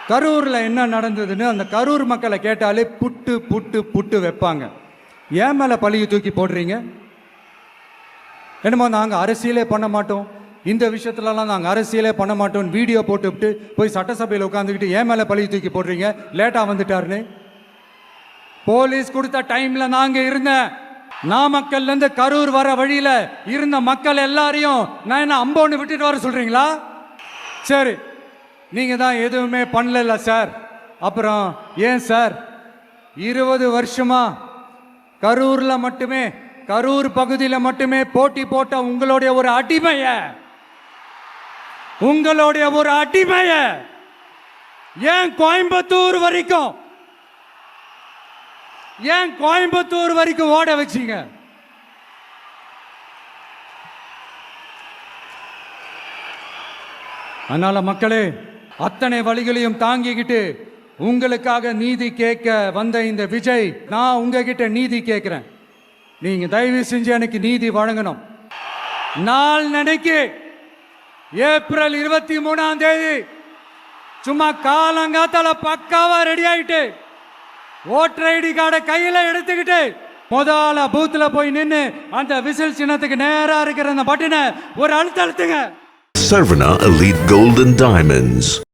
கரூரில் என்ன நடந்ததுன்னு அந்த கரூர் மக்களை கேட்டாலே புட்டு புட்டு புட்டு வைப்பாங்க. ஏன் மேலே பழியை தூக்கி போடுறீங்க? என்னமோ நாங்கள் அரசியலே பண்ண மாட்டோம், இந்த விஷயத்துலலாம் நாங்கள் அரசியலே பண்ண மாட்டோம் வீடியோ போட்டுவிட்டு போய் சட்டசபையில் உட்காந்துக்கிட்டு ஏன் மேலே பழியை தூக்கி போடுறீங்க? லேட்டாக வந்துட்டாருன்னு போலீஸ் கொடுத்த டைமில் நாங்கள் இருந்தேன். நாமக்கல்லேருந்து கரூர் வர வழியில் இருந்த மக்கள் எல்லாரையும் நான் என்ன அம்போன்னு விட்டுட்டு வர சொல்கிறீங்களா? சரி, நீங்கள் தான் எதுவுமே பண்ணல சார். அப்புறம் ஏன் சார் 20 வருஷமா கரூரில் மட்டுமே, கரூர் பகுதியில் மட்டுமே போட்டி போட்ட உங்களுடைய ஒரு அடிமைய ஏன் கோயம்புத்தூர் வரைக்கும் ஓட வச்சீங்க? அதனால மக்களே, அத்தனை வழிகளையும் தாங்கிக்கிட்டு உங்களுக்காக நீதி கேட்க வந்த இந்த விஜய், நான் உங்ககிட்ட நீதி கேட்கிறேன். நீங்க தயவு செஞ்சு எனக்கு நீதி வழங்கணும். நாள் நினைக்கு ஏப்ரல் 23ஆம் தேதி சும்மா காலங்காத்தால பக்காவா ரெடி ஆயிட்டு ஓட்டர் ஐடி கார்டை கையில எடுத்துக்கிட்டு முதல்ல பூத்துல போய் நின்று அந்த விசில் சின்னத்துக்கு நேரா இருக்கிற அந்த பட்டனை ஒரு அழுத்துங்க. Sarvana Elite Gold and Diamonds.